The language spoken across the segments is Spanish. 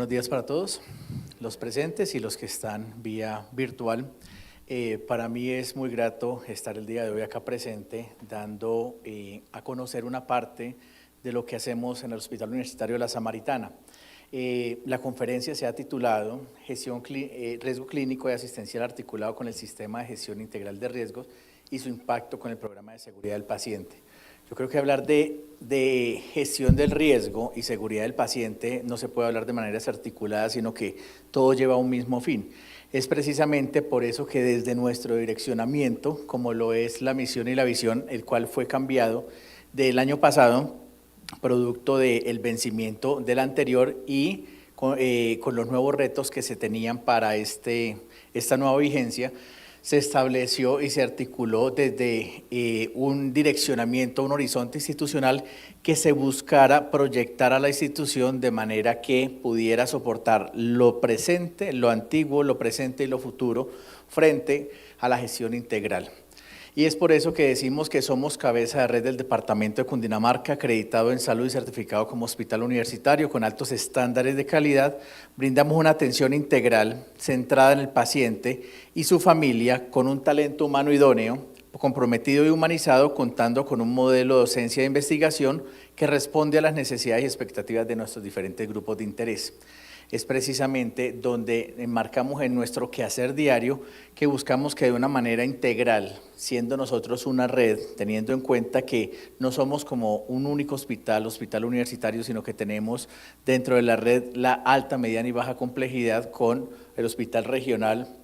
Buenos días para todos, los presentes y los que están vía virtual. Para mí es muy grato estar el día de hoy acá presente, dando a conocer una parte de lo que hacemos en el Hospital Universitario de la Samaritana. La conferencia se ha titulado Riesgo Clínico y Asistencial Articulado con el Sistema de Gestión Integral de Riesgos y su impacto con el Programa de Seguridad del Paciente. Yo creo que hablar de gestión del riesgo y seguridad del paciente no se puede hablar de manera desarticulada, sino que todo lleva a un mismo fin. Es precisamente por eso que desde nuestro direccionamiento, como lo es la misión y la visión, el cual fue cambiado del año pasado, producto del vencimiento del anterior y con los nuevos retos que se tenían para esta nueva vigencia, se estableció y se articuló desde un direccionamiento, un horizonte institucional que se buscara proyectar a la institución de manera que pudiera soportar lo presente, lo antiguo, lo presente y lo futuro frente a la gestión integral. Y es por eso que decimos que somos cabeza de red del Departamento de Cundinamarca, acreditado en salud y certificado como hospital universitario con altos estándares de calidad. Brindamos una atención integral centrada en el paciente y su familia con un talento humano idóneo, comprometido y humanizado, contando con un modelo de docencia e investigación que responde a las necesidades y expectativas de nuestros diferentes grupos de interés. Es precisamente donde enmarcamos en nuestro quehacer diario que buscamos que de una manera integral, siendo nosotros una red, teniendo en cuenta que no somos como un único hospital universitario, sino que tenemos dentro de la red la alta, mediana y baja complejidad con el hospital regional,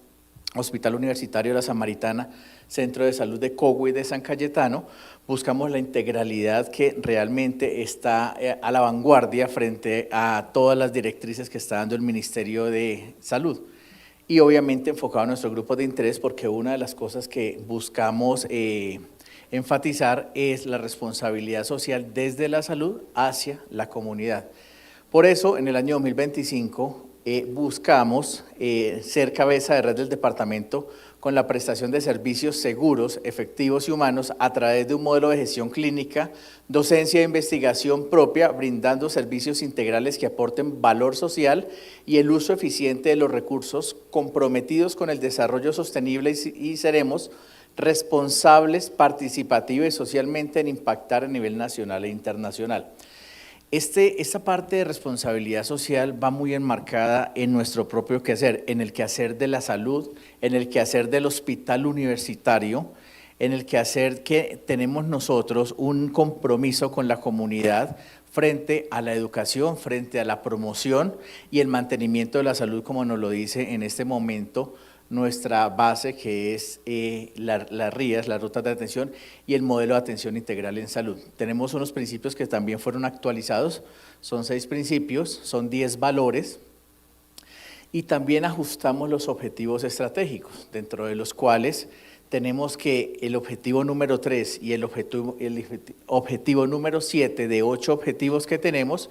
Hospital Universitario de la Samaritana, Centro de Salud de Cogüey de San Cayetano. Buscamos la integralidad que realmente está a la vanguardia frente a todas las directrices que está dando el Ministerio de Salud. Y obviamente enfocado en nuestro grupo de interés, porque una de las cosas que buscamos enfatizar es la responsabilidad social desde la salud hacia la comunidad. Por eso, en el año 2025, buscamos ser cabeza de red del departamento con la prestación de servicios seguros, efectivos y humanos a través de un modelo de gestión clínica, docencia e investigación propia, brindando servicios integrales que aporten valor social y el uso eficiente de los recursos, comprometidos con el desarrollo sostenible y seremos responsables, participativos y socialmente en impactar a nivel nacional e internacional. Esta parte de responsabilidad social va muy enmarcada en nuestro propio quehacer, en el quehacer de la salud, en el quehacer del hospital universitario, en el quehacer que tenemos nosotros un compromiso con la comunidad frente a la educación, frente a la promoción y el mantenimiento de la salud, como nos lo dice en este momento nuestra base, que es las RIAs, las rutas de atención y el modelo de atención integral en salud. Tenemos unos principios que también fueron actualizados, son 6 principios, son 10 valores y también ajustamos los objetivos estratégicos, dentro de los cuales tenemos que el objetivo número 3 y el objetivo número 7 de 8 objetivos que tenemos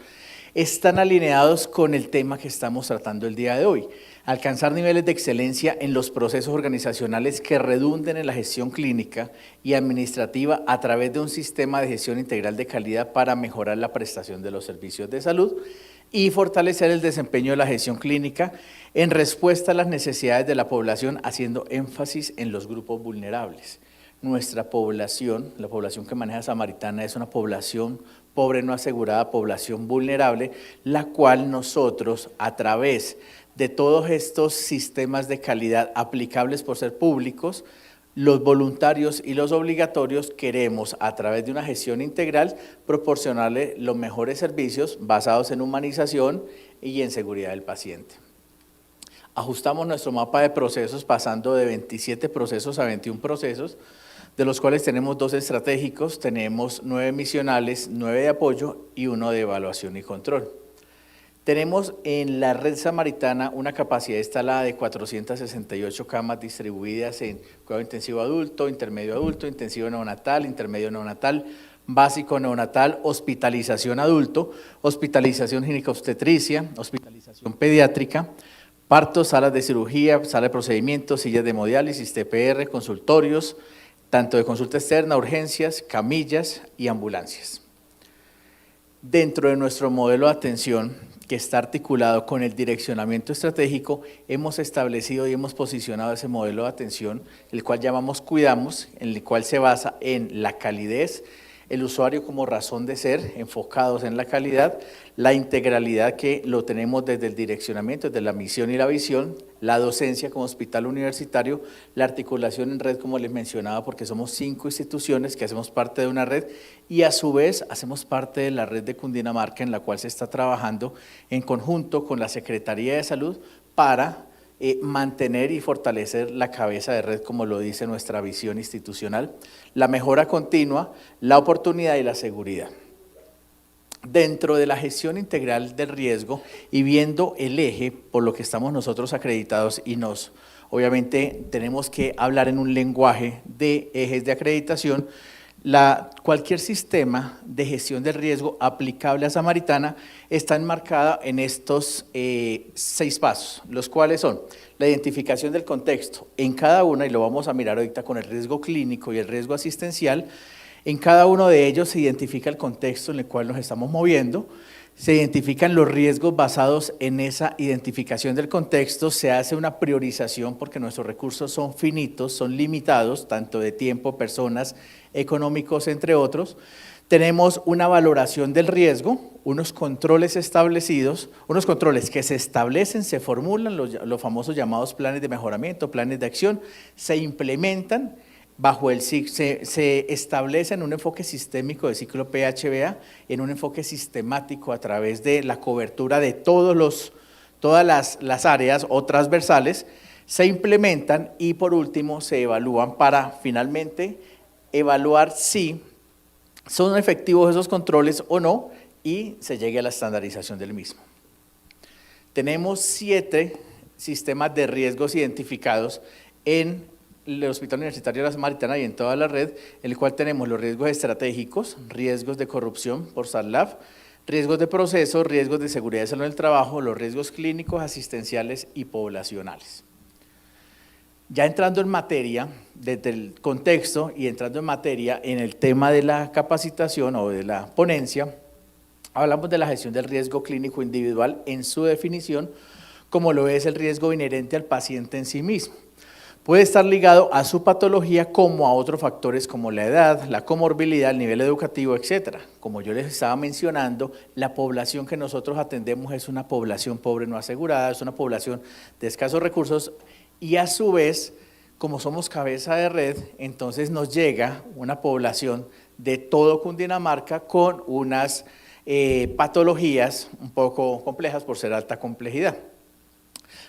están alineados con el tema que estamos tratando el día de hoy. Alcanzar niveles de excelencia en los procesos organizacionales que redunden en la gestión clínica y administrativa a través de un sistema de gestión integral de calidad para mejorar la prestación de los servicios de salud y fortalecer el desempeño de la gestión clínica en respuesta a las necesidades de la población, haciendo énfasis en los grupos vulnerables. Nuestra población, la población que maneja Samaritana, es una población pobre no asegurada, población vulnerable, la cual nosotros a través de todos estos sistemas de calidad aplicables por ser públicos, los voluntarios y los obligatorios queremos a través de una gestión integral proporcionarle los mejores servicios basados en humanización y en seguridad del paciente. Ajustamos nuestro mapa de procesos pasando de 27 procesos a 21 procesos, de los cuales tenemos 2 estratégicos, tenemos 9 misionales, 9 de apoyo y 1 de evaluación y control. Tenemos en la red samaritana una capacidad instalada de 468 camas distribuidas en cuidado intensivo adulto, intensivo neonatal, intermedio neonatal, básico neonatal, hospitalización adulto, hospitalización ginecobstetricia, hospitalización pediátrica, partos, salas de cirugía, sala de procedimientos, sillas de hemodiálisis, TPR, consultorios, tanto de consulta externa, urgencias, camillas y ambulancias. Dentro de nuestro modelo de atención, que está articulado con el direccionamiento estratégico, hemos establecido y hemos posicionado ese modelo de atención, el cual llamamos Cuidamos, en el cual se basa en la calidez, el usuario como razón de ser, enfocados en la calidad, la integralidad que lo tenemos desde el direccionamiento, desde la misión y la visión, la docencia como hospital universitario, la articulación en red como les mencionaba, porque somos 5 instituciones que hacemos parte de una red y a su vez hacemos parte de la red de Cundinamarca en la cual se está trabajando en conjunto con la Secretaría de Salud para mantener y fortalecer la cabeza de red, como lo dice nuestra visión institucional, la mejora continua, la oportunidad y la seguridad. Dentro de la gestión integral del riesgo y viendo el eje por lo que estamos nosotros acreditados y obviamente tenemos que hablar en un lenguaje de ejes de acreditación, cualquier sistema de gestión del riesgo aplicable a Samaritana está enmarcada en estos 6 pasos, los cuales son la identificación del contexto en cada una, y lo vamos a mirar ahorita con el riesgo clínico y el riesgo asistencial. En cada uno de ellos se identifica el contexto en el cual nos estamos moviendo, se identifican los riesgos basados en esa identificación del contexto, se hace una priorización porque nuestros recursos son finitos, son limitados, tanto de tiempo, personas, económicos, entre otros. Tenemos una valoración del riesgo, unos controles establecidos, unos controles que se establecen, se formulan, los famosos llamados planes de mejoramiento, planes de acción, se implementan, se establece en un enfoque sistémico de ciclo PHBA, en un enfoque sistemático a través de la cobertura de todas las áreas o transversales, se implementan y por último se evalúan para finalmente evaluar si son efectivos esos controles o no y se llegue a la estandarización del mismo. Tenemos 7 sistemas de riesgos identificados en el Hospital Universitario de la Samaritana y en toda la red, en el cual tenemos los riesgos estratégicos, riesgos de corrupción por SARLAF, riesgos de proceso, riesgos de seguridad y salud en el trabajo, los riesgos clínicos, asistenciales y poblacionales. Ya entrando en materia, desde el contexto y entrando en materia en el tema de la capacitación o de la ponencia, hablamos de la gestión del riesgo clínico individual en su definición, como lo es el riesgo inherente al paciente en sí mismo. Puede estar ligado a su patología como a otros factores como la edad, la comorbilidad, el nivel educativo, etcétera. Como yo les estaba mencionando, la población que nosotros atendemos es una población pobre no asegurada, es una población de escasos recursos y a su vez, como somos cabeza de red, entonces nos llega una población de todo Cundinamarca con unas patologías un poco complejas por ser alta complejidad,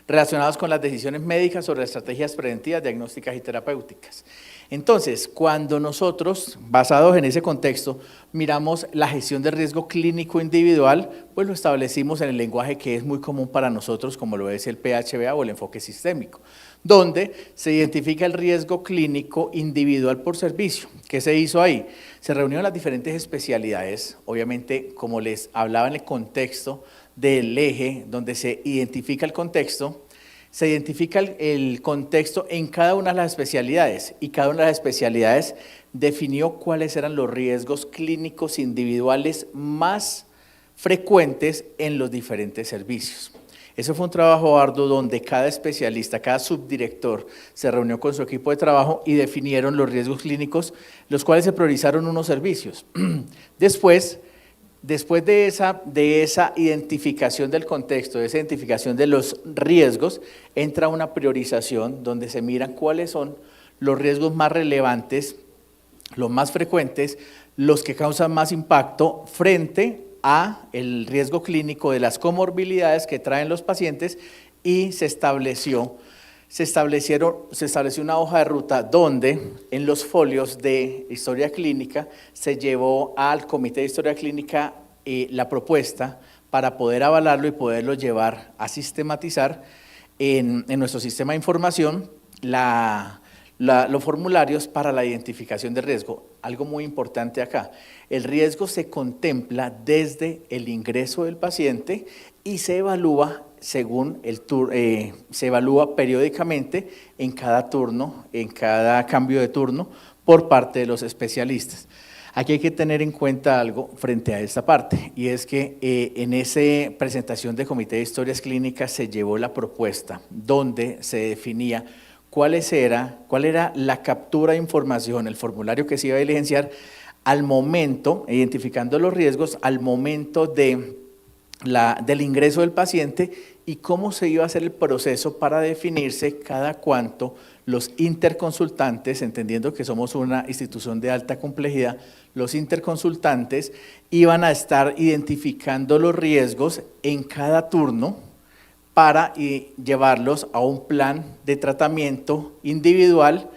relacionados con las decisiones médicas sobre estrategias preventivas, diagnósticas y terapéuticas. Entonces, cuando nosotros, basados en ese contexto, miramos la gestión de riesgo clínico individual, pues lo establecimos en el lenguaje que es muy común para nosotros, como lo es el PHBA o el enfoque sistémico, donde se identifica el riesgo clínico individual por servicio. ¿Qué se hizo ahí? Se reunieron las diferentes especialidades, obviamente, como les hablaba en el contexto del eje, donde se identifica el contexto, se identifica el contexto en cada una de las especialidades y cada una de las especialidades definió cuáles eran los riesgos clínicos individuales más frecuentes en los diferentes servicios. Eso fue un trabajo arduo donde cada especialista, cada subdirector se reunió con su equipo de trabajo y definieron los riesgos clínicos, los cuales se priorizaron unos servicios. Después de esa identificación del contexto, de esa identificación de los riesgos, entra una priorización donde se miran cuáles son los riesgos más relevantes, los más frecuentes, los que causan más impacto frente a el riesgo clínico de las comorbilidades que traen los pacientes y se estableció una hoja de ruta donde en los folios de historia clínica se llevó al Comité de Historia Clínica la propuesta para poder avalarlo y poderlo llevar a sistematizar en nuestro sistema de información los formularios para la identificación de riesgo. Algo muy importante acá, el riesgo se contempla desde el ingreso del paciente y se evalúa según se evalúa periódicamente en cada turno, en cada cambio de turno por parte de los especialistas. Aquí hay que tener en cuenta algo frente a esta parte, y es que en esa presentación de Comité de Historias Clínicas se llevó la propuesta donde se definía cuál era la captura de información, el formulario que se iba a diligenciar al momento, identificando los riesgos, al momento del ingreso del paciente y cómo se iba a hacer el proceso para definirse cada cuánto los interconsultantes, entendiendo que somos una institución de alta complejidad, los interconsultantes iban a estar identificando los riesgos en cada turno para llevarlos a un plan de tratamiento individual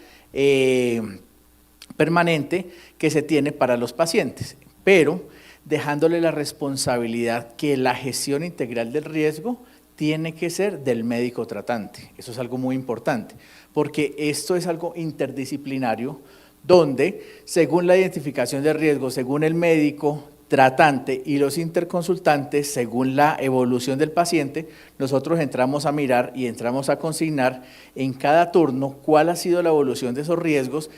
permanente que se tiene para los pacientes, pero dejándole la responsabilidad que la gestión integral del riesgo tiene que ser del médico tratante. Eso es algo muy importante, porque esto es algo interdisciplinario, donde según la identificación de riesgo, según el médico tratante y los interconsultantes, según la evolución del paciente, nosotros entramos a mirar y entramos a consignar en cada turno cuál ha sido la evolución de esos riesgos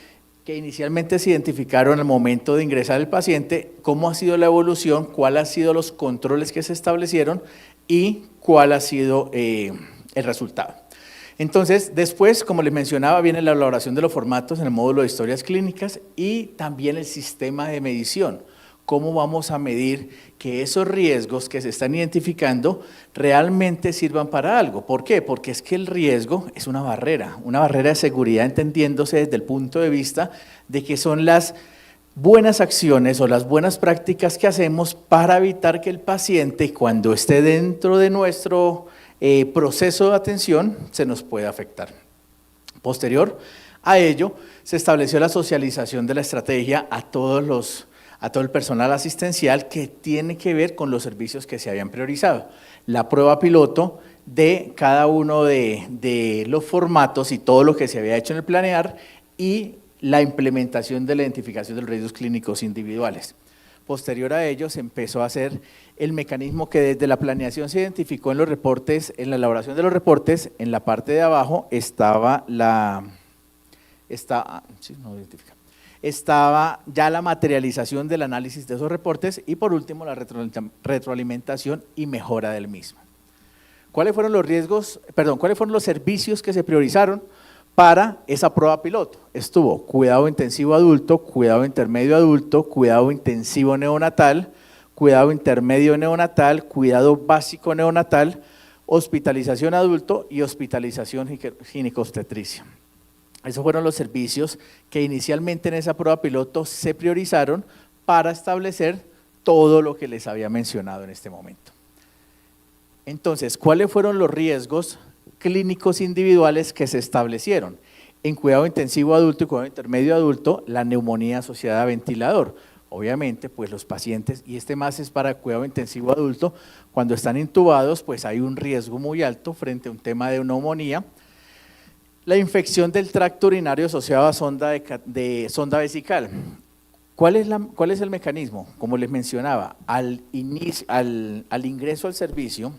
que inicialmente se identificaron al momento de ingresar el paciente, cómo ha sido la evolución, cuáles han sido los controles que se establecieron y cuál ha sido el resultado. Entonces, después, como les mencionaba, viene la elaboración de los formatos en el módulo de historias clínicas y también el sistema de medición. ¿Cómo vamos a medir que esos riesgos que se están identificando realmente sirvan para algo? ¿Por qué? Porque es que el riesgo es una barrera de seguridad, entendiéndose desde el punto de vista de que son las buenas acciones o las buenas prácticas que hacemos para evitar que el paciente, cuando esté dentro de nuestro proceso de atención, se nos pueda afectar. Posterior a ello, se estableció la socialización de la estrategia a todo el personal asistencial que tiene que ver con los servicios que se habían priorizado. La prueba piloto de cada uno de los formatos y todo lo que se había hecho en el planear y la implementación de la identificación de los riesgos clínicos individuales. Posterior a ello se empezó a hacer el mecanismo que desde la planeación se identificó en los reportes, en la elaboración de los reportes, en la parte de abajo estaba ya la materialización del análisis de esos reportes y por último la retroalimentación y mejora del mismo. ¿Cuáles fueron los servicios que se priorizaron para esa prueba piloto? Estuvo cuidado intensivo adulto, cuidado intermedio adulto, cuidado intensivo neonatal, cuidado intermedio neonatal, cuidado básico neonatal, hospitalización adulto y hospitalización ginecobstetricia. Esos fueron los servicios que inicialmente en esa prueba piloto se priorizaron para establecer todo lo que les había mencionado en este momento. Entonces, ¿cuáles fueron los riesgos clínicos individuales que se establecieron? En cuidado intensivo adulto y cuidado intermedio adulto, la neumonía asociada a ventilador. Obviamente, pues los pacientes, y este más es para cuidado intensivo adulto, cuando están intubados, pues hay un riesgo muy alto frente a un tema de neumonía. La infección del tracto urinario asociado a sonda vesical. ¿Cuál es el mecanismo? Como les mencionaba, al ingreso al servicio,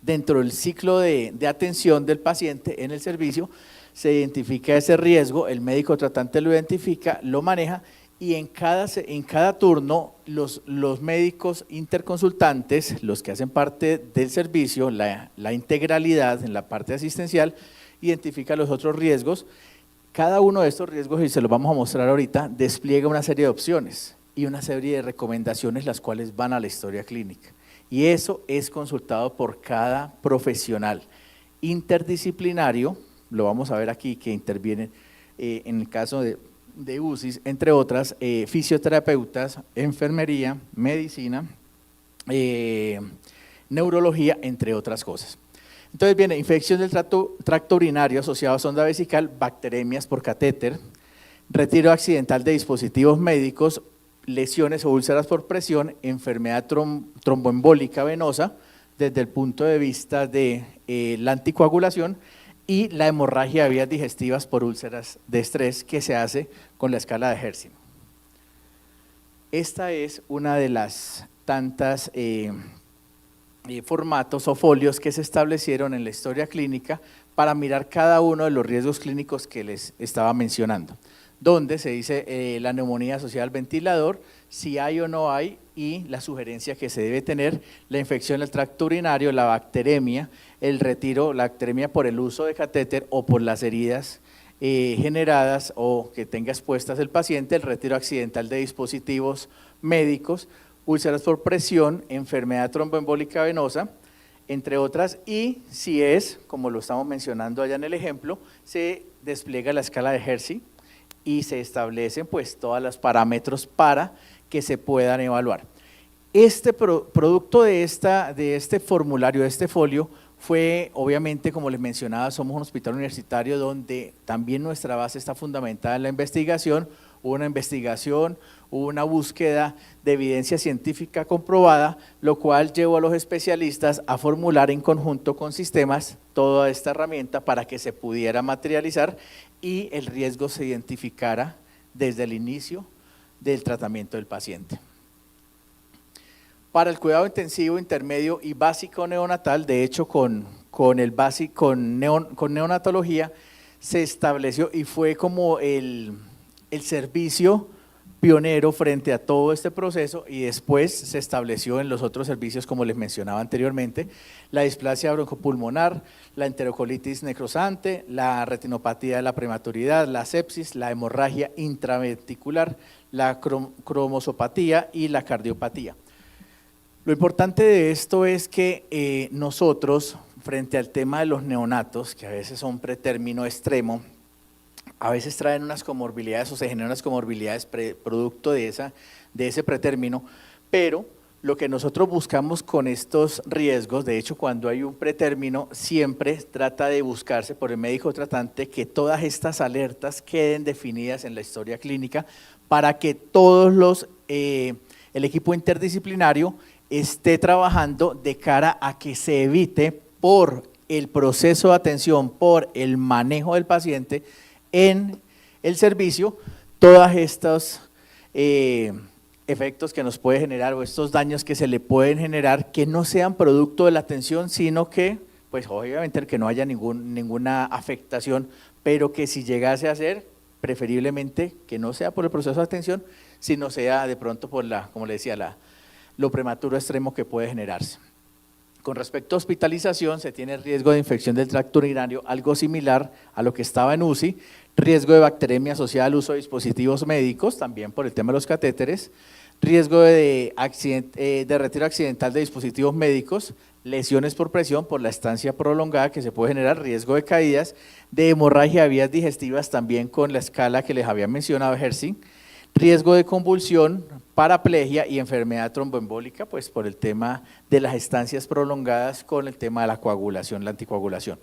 dentro del ciclo de atención del paciente en el servicio, se identifica ese riesgo, el médico tratante lo identifica, lo maneja y en cada turno los médicos interconsultantes, los que hacen parte del servicio, la integralidad en la parte asistencial, identifica los otros riesgos. Cada uno de estos riesgos, y se los vamos a mostrar ahorita, despliega una serie de opciones y una serie de recomendaciones las cuales van a la historia clínica. Y eso es consultado por cada profesional interdisciplinario, lo vamos a ver aquí que intervienen en el caso de UCIs, entre otras, fisioterapeutas, enfermería, medicina, neurología, entre otras cosas. Entonces viene infección del tracto urinario asociado a sonda vesical, bacteremias por catéter, retiro accidental de dispositivos médicos, lesiones o úlceras por presión, enfermedad tromboembólica venosa desde el punto de vista de la anticoagulación y la hemorragia de vías digestivas por úlceras de estrés que se hace con la escala de Hertzsprung. Esta es una de las tantas formatos o folios que se establecieron en la historia clínica para mirar cada uno de los riesgos clínicos que les estaba mencionando. donde se dice la neumonía asociada al ventilador, si hay o no hay, y la sugerencia que se debe tener, la infección del tracto urinario, la bacteremia, el retiro, la bacteremia por el uso de catéter o por las heridas generadas o que tenga expuestas el paciente, el retiro accidental de dispositivos médicos, úlceras por presión, enfermedad tromboembólica venosa, entre otras, y si es, como lo estamos mencionando allá en el ejemplo, se despliega la escala de Hershey y se establecen pues todos los parámetros para que se puedan evaluar. Este producto de este formulario, de este folio, fue obviamente, como les mencionaba, somos un hospital universitario donde también nuestra base está fundamentada en la investigación, una investigación, una búsqueda de evidencia científica comprobada, lo cual llevó a los especialistas a formular en conjunto con sistemas toda esta herramienta para que se pudiera materializar y el riesgo se identificara desde el inicio del tratamiento del paciente. Para el cuidado intensivo, intermedio y básico neonatal, de hecho con neonatología se estableció y fue como el servicio pionero frente a todo este proceso y después se estableció en los otros servicios, como les mencionaba anteriormente, la displasia broncopulmonar, la enterocolitis necrosante, la retinopatía de la prematuridad, la sepsis, la hemorragia intraventricular, la cromosopatía y la cardiopatía. Lo importante de esto es que nosotros, frente al tema de los neonatos, que a veces son pretérmino extremo, a veces traen unas comorbilidades o se generan unas comorbilidades producto de ese pretérmino, pero lo que nosotros buscamos con estos riesgos, de hecho cuando hay un pretérmino, siempre trata de buscarse por el médico tratante que todas estas alertas queden definidas en la historia clínica para que todos el equipo interdisciplinario esté trabajando de cara a que se evite por el proceso de atención, por el manejo del paciente en el servicio, todos estos efectos que nos puede generar o estos daños que se le pueden generar que no sean producto de la atención, sino que, pues obviamente que no haya ninguna afectación, pero que si llegase a ser, preferiblemente que no sea por el proceso de atención, sino sea de pronto por como le decía, lo prematuro extremo que puede generarse. Con respecto a hospitalización, se tiene riesgo de infección del tracto urinario, algo similar a lo que estaba en UCI, riesgo de bacteremia asociada al uso de dispositivos médicos, también por el tema de los catéteres, riesgo de retiro accidental de dispositivos médicos, lesiones por presión por la estancia prolongada que se puede generar, riesgo de caídas, de hemorragia de vías digestivas también con la escala que les había mencionado Hershey, riesgo de convulsión, paraplegia y enfermedad tromboembólica, pues por el tema de las estancias prolongadas con el tema de la coagulación, la anticoagulación.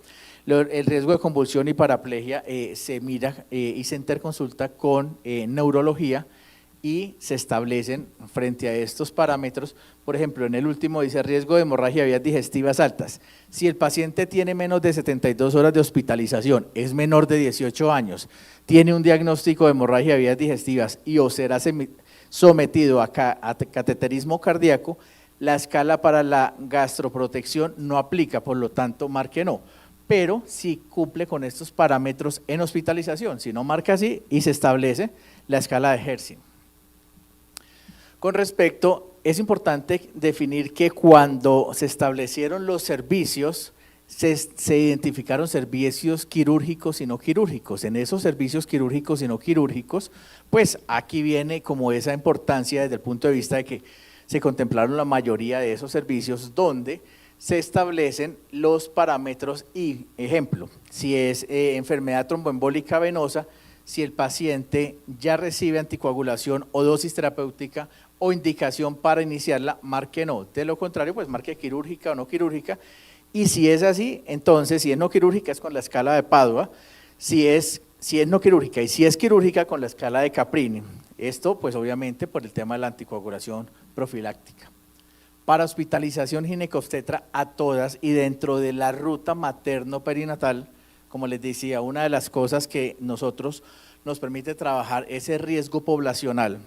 El riesgo de convulsión y paraplegia se mira y se interconsulta con neurología y se establecen frente a estos parámetros. Por ejemplo, en el último dice riesgo de hemorragia de vías digestivas altas. Si el paciente tiene menos de 72 horas de hospitalización, es menor de 18 años, tiene un diagnóstico de hemorragia de vías digestivas y o será sometido a cateterismo cardíaco, la escala para la gastroprotección no aplica, por lo tanto marque no, pero sí cumple con estos parámetros en hospitalización, si no marca así y se establece la escala de Hershey. Con respecto, es importante definir que cuando se establecieron los servicios, se identificaron servicios quirúrgicos y no quirúrgicos. En esos servicios quirúrgicos y no quirúrgicos, pues aquí viene como esa importancia desde el punto de vista de que se contemplaron la mayoría de esos servicios donde se establecen los parámetros y, ejemplo, si es enfermedad tromboembólica venosa, si el paciente ya recibe anticoagulación o dosis terapéutica o indicación para iniciarla, marque no. De lo contrario, pues marque quirúrgica o no quirúrgica. Y si es así, entonces, si es no quirúrgica es con la escala de Padua, si es no quirúrgica y si es quirúrgica con la escala de Caprini. Esto, pues obviamente, por el tema de la anticoagulación profiláctica. Para hospitalización ginecobstetra a todas y dentro de la ruta materno-perinatal, como les decía, una de las cosas que nos permite trabajar ese riesgo poblacional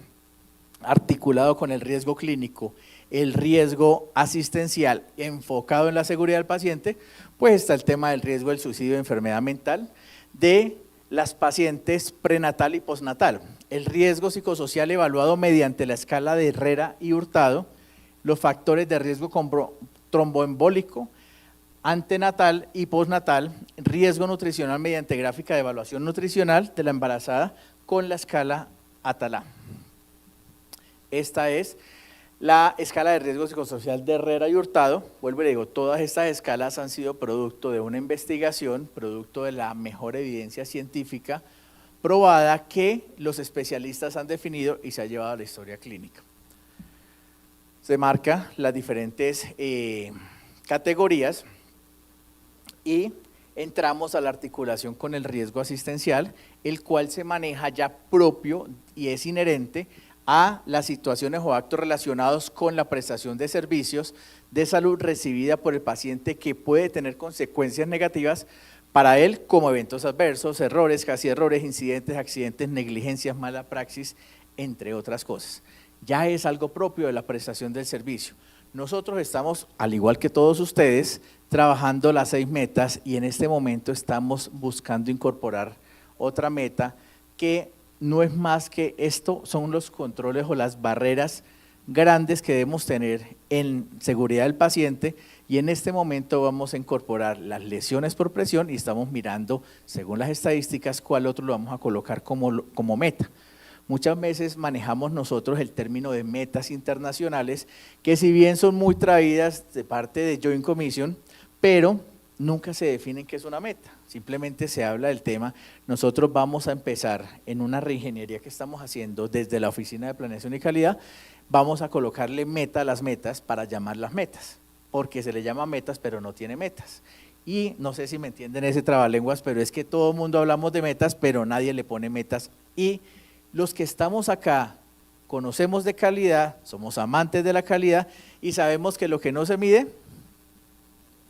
articulado con el riesgo clínico, el riesgo asistencial enfocado en la seguridad del paciente, pues está el tema del riesgo del suicidio de enfermedad mental, de las pacientes prenatal y postnatal, el riesgo psicosocial evaluado mediante la escala de Herrera y Hurtado, los factores de riesgo tromboembólico, antenatal y postnatal, riesgo nutricional mediante gráfica de evaluación nutricional de la embarazada con la escala Atalá. Esta es la escala de riesgo psicosocial de Herrera y Hurtado. Vuelvo y le digo, todas estas escalas han sido producto de una investigación, producto de la mejor evidencia científica probada que los especialistas han definido y se ha llevado a la historia clínica. Se marca las diferentes categorías y entramos a la articulación con el riesgo asistencial, el cual se maneja ya propio y es inherente a las situaciones o actos relacionados con la prestación de servicios de salud recibida por el paciente que puede tener consecuencias negativas para él como eventos adversos, errores, casi errores, incidentes, accidentes, negligencias, mala praxis, entre otras cosas. Ya es algo propio de la prestación del servicio. Nosotros estamos, al igual que todos ustedes, trabajando las 6 metas y en este momento estamos buscando incorporar otra meta que no es más que esto, son los controles o las barreras grandes que debemos tener en seguridad del paciente y en este momento vamos a incorporar las lesiones por presión y estamos mirando, según las estadísticas, cuál otro lo vamos a colocar como meta. Muchas veces manejamos nosotros el término de metas internacionales, que si bien son muy traídas de parte de Joint Commission, pero nunca se definen qué es una meta, simplemente se habla del tema. Nosotros vamos a empezar en una reingeniería que estamos haciendo desde la Oficina de Planeación y Calidad, vamos a colocarle meta a las metas para llamarlas metas, porque se le llama metas pero no tiene metas. Y no sé si me entienden ese trabalenguas, pero es que todo el mundo hablamos de metas, pero nadie le pone metas y los que estamos acá conocemos de calidad, somos amantes de la calidad y sabemos que lo que no se mide,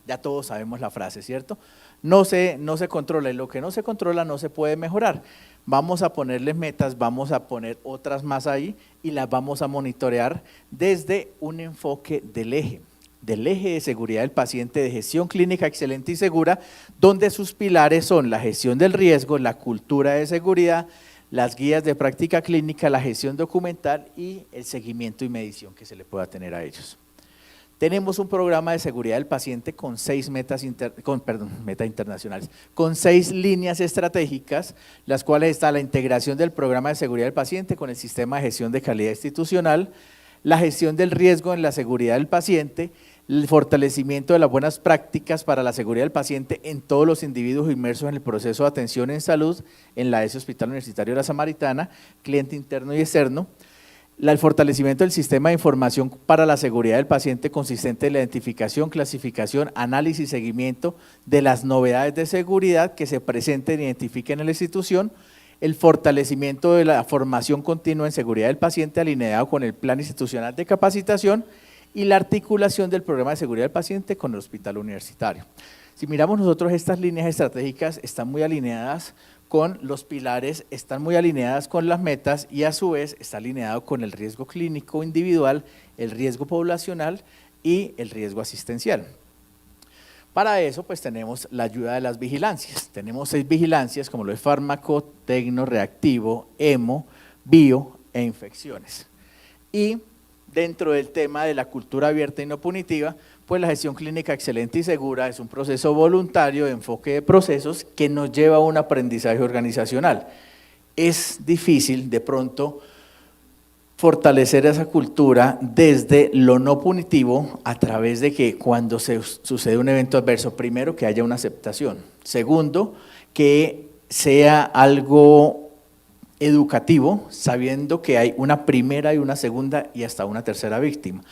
ya todos sabemos la frase, ¿cierto? No se controla y lo que no se controla no se puede mejorar. Vamos a ponerles metas, vamos a poner otras más ahí y las vamos a monitorear desde un enfoque del eje de seguridad del paciente, de gestión clínica excelente y segura, donde sus pilares son la gestión del riesgo, la cultura de seguridad, las guías de práctica clínica, la gestión documental y el seguimiento y medición que se le pueda tener a ellos. Tenemos un programa de seguridad del paciente con 6 metas internacionales, con 6 líneas estratégicas, las cuales está la integración del programa de seguridad del paciente con el sistema de gestión de calidad institucional, la gestión del riesgo en la seguridad del paciente, el fortalecimiento de las buenas prácticas para la seguridad del paciente en todos los individuos inmersos en el proceso de atención en salud en la ESE Hospital Universitario de la Samaritana, cliente interno y externo, el fortalecimiento del sistema de información para la seguridad del paciente consistente en la identificación, clasificación, análisis y seguimiento de las novedades de seguridad que se presenten e identifiquen en la institución, el fortalecimiento de la formación continua en seguridad del paciente alineado con el plan institucional de capacitación y la articulación del programa de seguridad del paciente con el hospital universitario. Si miramos nosotros estas líneas estratégicas están muy alineadas con los pilares, están muy alineadas con las metas y a su vez está alineado con el riesgo clínico individual, el riesgo poblacional y el riesgo asistencial. Para eso pues tenemos la ayuda de las vigilancias, tenemos 6 vigilancias como lo es fármaco, tecno, reactivo, hemo, bio e infecciones. Y dentro del tema de la cultura abierta y no punitiva, pues la gestión clínica excelente y segura es un proceso voluntario de enfoque de procesos que nos lleva a un aprendizaje organizacional. Es difícil de pronto fortalecer esa cultura desde lo no punitivo a través de que cuando se sucede un evento adverso, primero que haya una aceptación, segundo que sea algo educativo, sabiendo que hay una primera y una segunda y hasta una tercera víctima.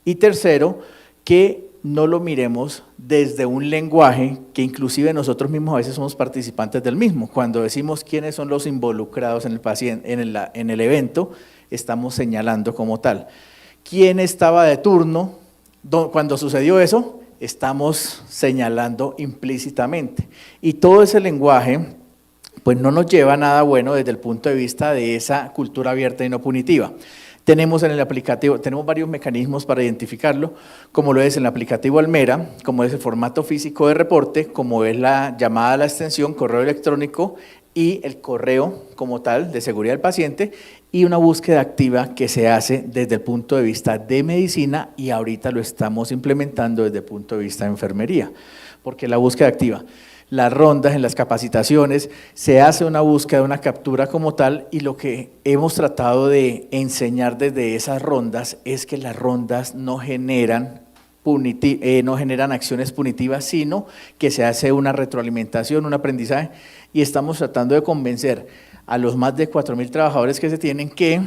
Y tercero, que no lo miremos desde un lenguaje que inclusive nosotros mismos a veces somos participantes del mismo. Cuando decimos quiénes son los involucrados en el paciente, en el evento, estamos señalando como tal. ¿Quién estaba de turno cuando sucedió eso? Estamos señalando implícitamente. Y todo ese lenguaje pues no nos lleva a nada bueno desde el punto de vista de esa cultura abierta y no punitiva. Tenemos en el aplicativo, tenemos varios mecanismos para identificarlo, como lo es el aplicativo Almera, como es el formato físico de reporte, como es la llamada a la extensión, correo electrónico y el correo como tal de seguridad del paciente y una búsqueda activa que se hace desde el punto de vista de medicina y ahorita lo estamos implementando desde el punto de vista de enfermería, porque la búsqueda activa, las rondas en las capacitaciones, se hace una búsqueda, una captura como tal y lo que hemos tratado de enseñar desde esas rondas es que las rondas no generan acciones punitivas, sino que se hace una retroalimentación, un aprendizaje y estamos tratando de convencer a los más de 4.000 trabajadores que se tienen que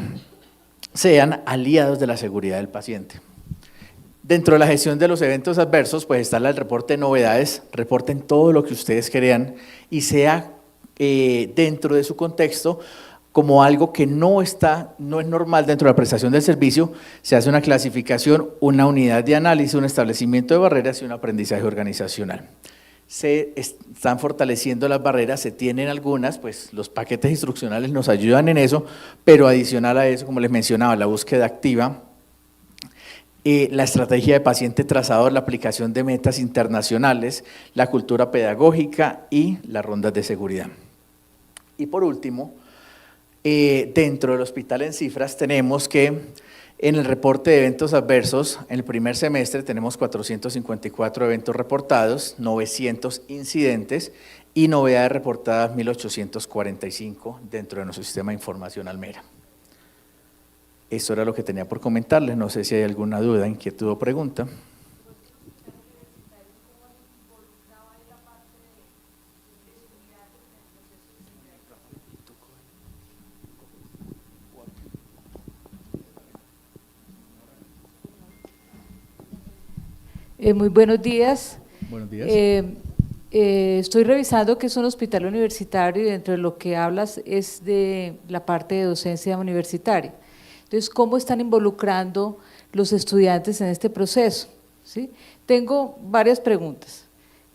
sean aliados de la seguridad del paciente. Dentro de la gestión de los eventos adversos, pues está el reporte de novedades, reporten todo lo que ustedes crean y sea dentro de su contexto como algo que no es normal dentro de la prestación del servicio, se hace una clasificación, una unidad de análisis, un establecimiento de barreras y un aprendizaje organizacional. Se están fortaleciendo las barreras, se tienen algunas, pues los paquetes instruccionales nos ayudan en eso, pero adicional a eso, como les mencionaba, la búsqueda activa, la estrategia de paciente trazador, la aplicación de metas internacionales, la cultura pedagógica y las rondas de seguridad. Y por último, dentro del hospital en cifras tenemos que en el reporte de eventos adversos, en el primer semestre tenemos 454 eventos reportados, 900 incidentes y novedades reportadas 1845 dentro de nuestro sistema de información Almera. Esto era lo que tenía por comentarles, no sé si hay alguna duda, inquietud o pregunta. Muy buenos días. Buenos días. Estoy revisando que es un hospital universitario y dentro de lo que hablas es de la parte de docencia universitaria. Entonces, ¿cómo están involucrando los estudiantes en este proceso? ¿Sí? Tengo varias preguntas.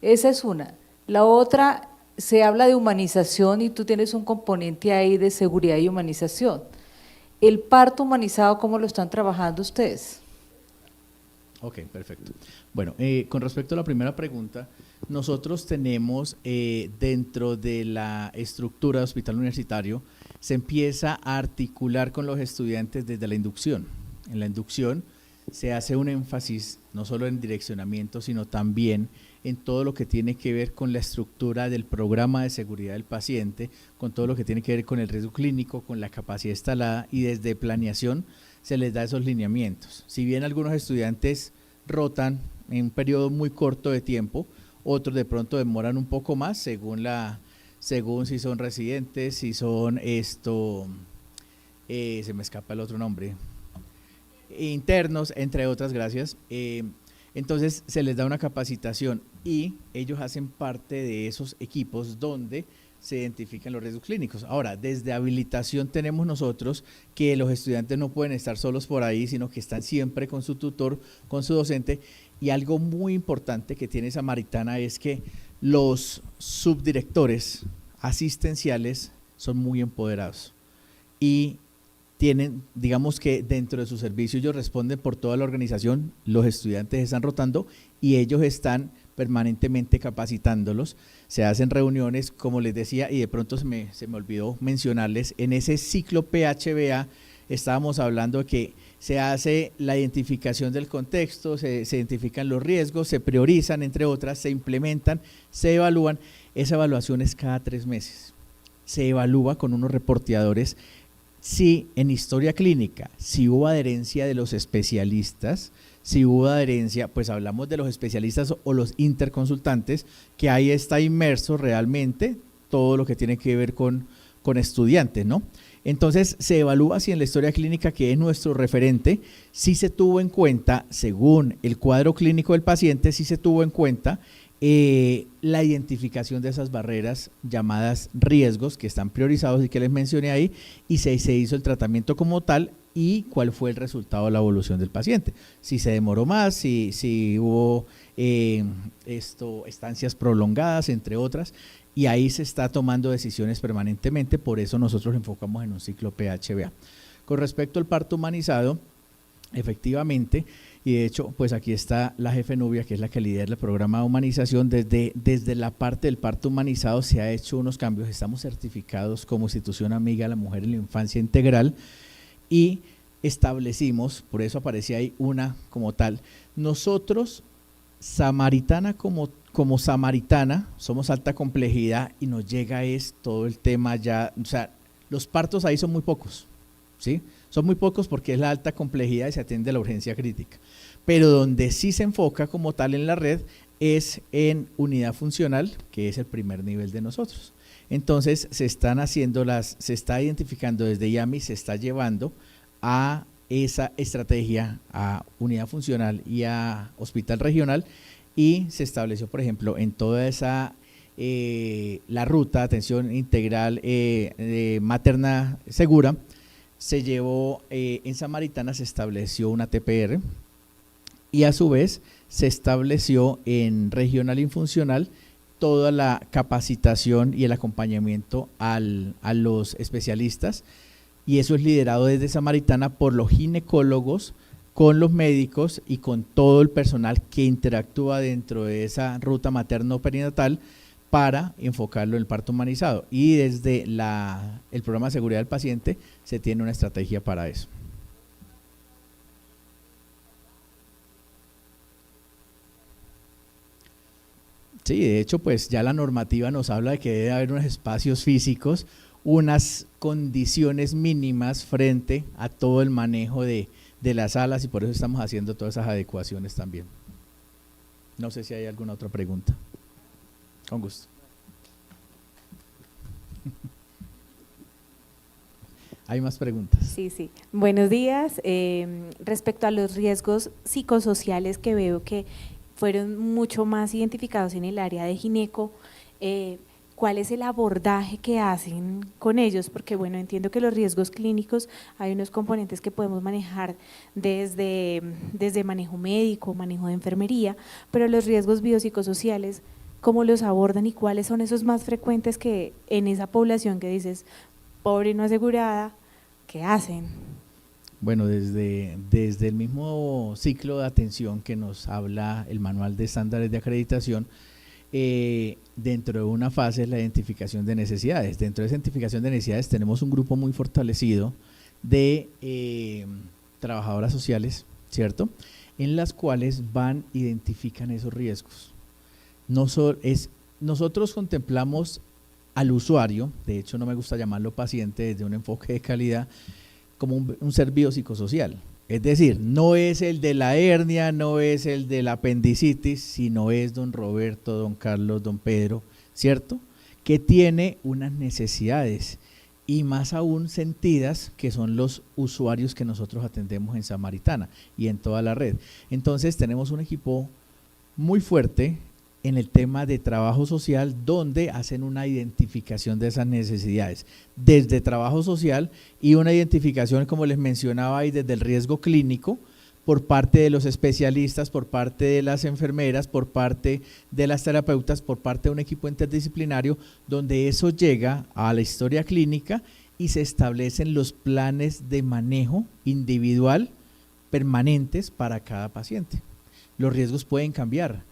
Esa es una. La otra, se habla de humanización y tú tienes un componente ahí de seguridad y humanización. ¿El parto humanizado cómo lo están trabajando ustedes? Ok, perfecto. Bueno, con respecto a la primera pregunta, nosotros tenemos dentro de la estructura de hospital universitario, se empieza a articular con los estudiantes desde la inducción. En la inducción se hace un énfasis no solo en direccionamiento, sino también en todo lo que tiene que ver con la estructura del programa de seguridad del paciente, con todo lo que tiene que ver con el riesgo clínico, con la capacidad instalada y desde planeación se les da esos lineamientos. Si bien algunos estudiantes rotan en un periodo muy corto de tiempo, otros de pronto demoran un poco más según si son residentes, si son se me escapa el otro nombre, internos, entre otras, gracias. Entonces se les da una capacitación y ellos hacen parte de esos equipos donde se identifican los riesgos clínicos. Ahora, desde habilitación tenemos nosotros que los estudiantes no pueden estar solos por ahí, sino que están siempre con su tutor, con su docente, y algo muy importante que tiene Samaritana es que los subdirectores asistenciales son muy empoderados y tienen, digamos que dentro de su servicio ellos responden por toda la organización, los estudiantes están rotando y ellos están permanentemente capacitándolos, se hacen reuniones, como les decía, y de pronto se me olvidó mencionarles, en ese ciclo PHBA estábamos hablando de que se hace la identificación del contexto, se identifican los riesgos, se priorizan, entre otras, se implementan, se evalúan, esa evaluación es cada 3 meses, se evalúa con unos reporteadores, si en historia clínica, si hubo adherencia de los especialistas, si hubo adherencia, pues hablamos de los especialistas o los interconsultantes, que ahí está inmerso realmente todo lo que tiene que ver con estudiantes, ¿no? Entonces se evalúa si en la historia clínica, que es nuestro referente, sí se tuvo en cuenta, según el cuadro clínico del paciente, sí se tuvo en cuenta la identificación de esas barreras llamadas riesgos que están priorizados y que les mencioné ahí, y se hizo el tratamiento como tal y cuál fue el resultado de la evolución del paciente. Si se demoró más, si hubo estancias prolongadas, entre otras, y ahí se está tomando decisiones permanentemente, por eso nosotros enfocamos en un ciclo PHBA. Con respecto al parto humanizado, efectivamente, y de hecho pues aquí está la jefe Nubia, que es la que lidera el programa de humanización. Desde la parte del parto humanizado se ha hecho unos cambios, estamos certificados como institución amiga de la mujer y la infancia integral y establecimos, por eso aparecía ahí una como tal, nosotros Samaritana como Samaritana somos alta complejidad y nos llega es todo el tema ya, o sea, los partos ahí son muy pocos, ¿sí? Son muy pocos porque es la alta complejidad y se atiende la urgencia crítica, pero donde sí se enfoca como tal en la red es en unidad funcional, que es el primer nivel de nosotros. Entonces se está identificando desde IAMI, se está llevando a esa estrategia, a unidad funcional y a hospital regional, y se estableció, por ejemplo, en toda esa, la ruta de atención integral materna segura, se llevó, en Samaritana se estableció una TPR y a su vez se estableció en regional y funcional toda la capacitación y el acompañamiento a los especialistas, y eso es liderado desde Samaritana por los ginecólogos, con los médicos y con todo el personal que interactúa dentro de esa ruta materno-perinatal para enfocarlo en el parto humanizado. Y desde el programa de seguridad del paciente se tiene una estrategia para eso. Sí, de hecho, pues ya la normativa nos habla de que debe haber unos espacios físicos, unas condiciones mínimas frente a todo el manejo de las salas, y por eso estamos haciendo todas esas adecuaciones también. No sé si hay alguna otra pregunta. Con gusto. ¿Hay más preguntas? Sí, sí. Buenos días. Respecto a los riesgos psicosociales que veo que fueron mucho más identificados en el área de gineco, ¿cuál es el abordaje que hacen con ellos? Porque bueno, entiendo que los riesgos clínicos hay unos componentes que podemos manejar desde manejo médico, manejo de enfermería, pero los riesgos biopsicosociales, ¿cómo los abordan y cuáles son esos más frecuentes que en esa población que dices, pobre no asegurada, qué hacen? Bueno, desde el mismo ciclo de atención que nos habla el manual de estándares de acreditación, dentro de una fase es la identificación de necesidades. Dentro de esa identificación de necesidades tenemos un grupo muy fortalecido de trabajadoras sociales, ¿cierto?, en las cuales identifican esos riesgos. Nosotros contemplamos al usuario, de hecho no me gusta llamarlo paciente desde un enfoque de calidad, como un ser biopsicosocial. Es decir, no es el de la hernia, no es el de la apendicitis, sino es don Roberto, don Carlos, don Pedro, ¿cierto?, que tiene unas necesidades y más aún sentidas, que son los usuarios que nosotros atendemos en Samaritana y en toda la red. Entonces tenemos un equipo muy fuerte en el tema de trabajo social, donde hacen una identificación de esas necesidades, desde trabajo social y una identificación, como les mencionaba ahí, desde el riesgo clínico, por parte de los especialistas, por parte de las enfermeras, por parte de las terapeutas, por parte de un equipo interdisciplinario, donde eso llega a la historia clínica y se establecen los planes de manejo individual permanentes para cada paciente. Los riesgos pueden cambiar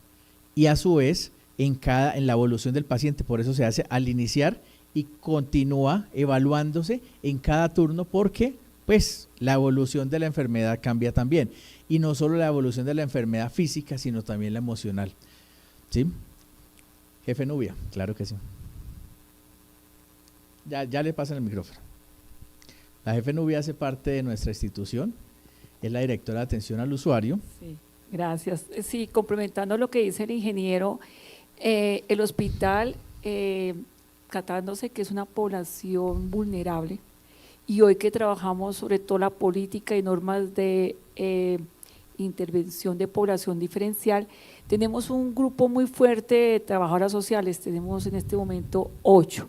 y a su vez en la evolución del paciente, por eso se hace al iniciar y continúa evaluándose en cada turno, porque pues la evolución de la enfermedad cambia también, y no solo la evolución de la enfermedad física, sino también la emocional. ¿Sí? Jefe Nubia, claro que sí. Ya le pasan el micrófono. La jefe Nubia hace parte de nuestra institución, es la directora de atención al usuario. Sí. Gracias. Sí, complementando lo que dice el ingeniero, el hospital, tratándose que es una población vulnerable, y hoy que trabajamos sobre todo la política y normas de intervención de población diferencial, tenemos un grupo muy fuerte de trabajadoras sociales, tenemos en este momento 8.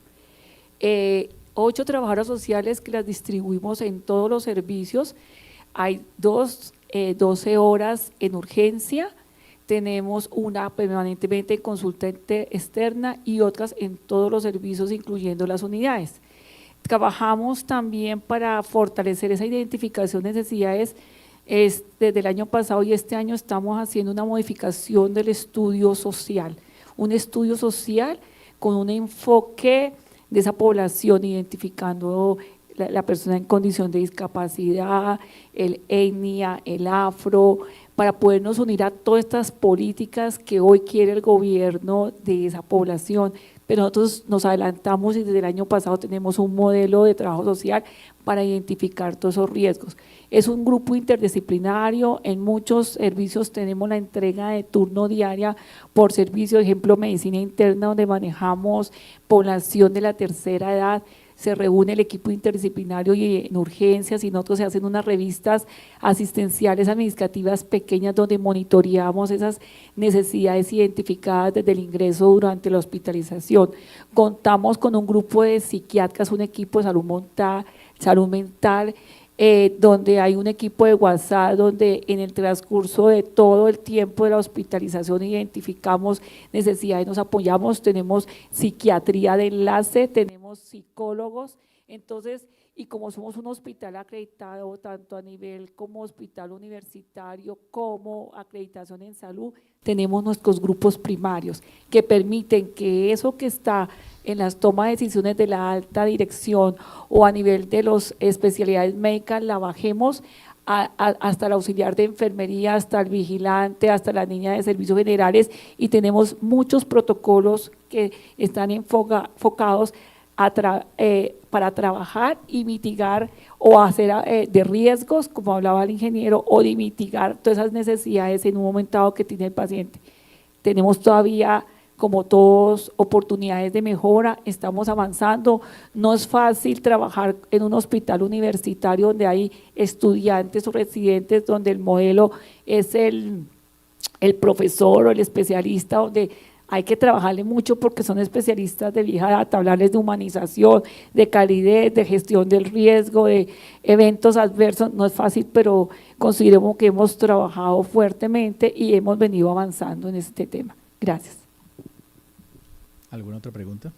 8 trabajadoras sociales que las distribuimos en todos los servicios. Hay 12 horas en urgencia, tenemos una permanentemente en consulta externa y otras en todos los servicios, incluyendo las unidades. Trabajamos también para fortalecer esa identificación de necesidades desde el año pasado y este año estamos haciendo una modificación del estudio social, un estudio social con un enfoque de esa población, identificando la persona en condición de discapacidad, el etnia, el afro, para podernos unir a todas estas políticas que hoy quiere el gobierno de esa población. Pero nosotros nos adelantamos y desde el año pasado tenemos un modelo de trabajo social para identificar todos esos riesgos. Es un grupo interdisciplinario, en muchos servicios tenemos la entrega de turno diaria por servicio, ejemplo, medicina interna, donde manejamos población de la tercera edad. Se reúne el equipo interdisciplinario y en urgencias y nosotros se hacen unas revistas asistenciales administrativas pequeñas donde monitoreamos esas necesidades identificadas desde el ingreso durante la hospitalización. Contamos con un grupo de psiquiatras, un equipo de salud mental, donde hay un equipo de WhatsApp donde en el transcurso de todo el tiempo de la hospitalización identificamos necesidades, nos apoyamos, tenemos psiquiatría de enlace, tenemos psicólogos, entonces, y como somos un hospital acreditado tanto a nivel como hospital universitario como acreditación en salud, tenemos nuestros grupos primarios que permiten que eso que está en las tomas de decisiones de la alta dirección o a nivel de las especialidades médicas la bajemos hasta el auxiliar de enfermería, hasta el vigilante, hasta la niña de servicios generales, y tenemos muchos protocolos que están enfocados para trabajar y mitigar o hacer de riesgos, como hablaba el ingeniero, o de mitigar todas esas necesidades en un momento dado que tiene el paciente. Tenemos todavía, como todos, oportunidades de mejora, estamos avanzando. No es fácil trabajar en un hospital universitario donde hay estudiantes o residentes, donde el modelo es el profesor o el especialista, donde hay que trabajarle mucho porque son especialistas de vieja data, hablarles de humanización, de calidez, de gestión del riesgo, de eventos adversos. No es fácil, pero consideramos que hemos trabajado fuertemente y hemos venido avanzando en este tema. Gracias. ¿Alguna otra pregunta?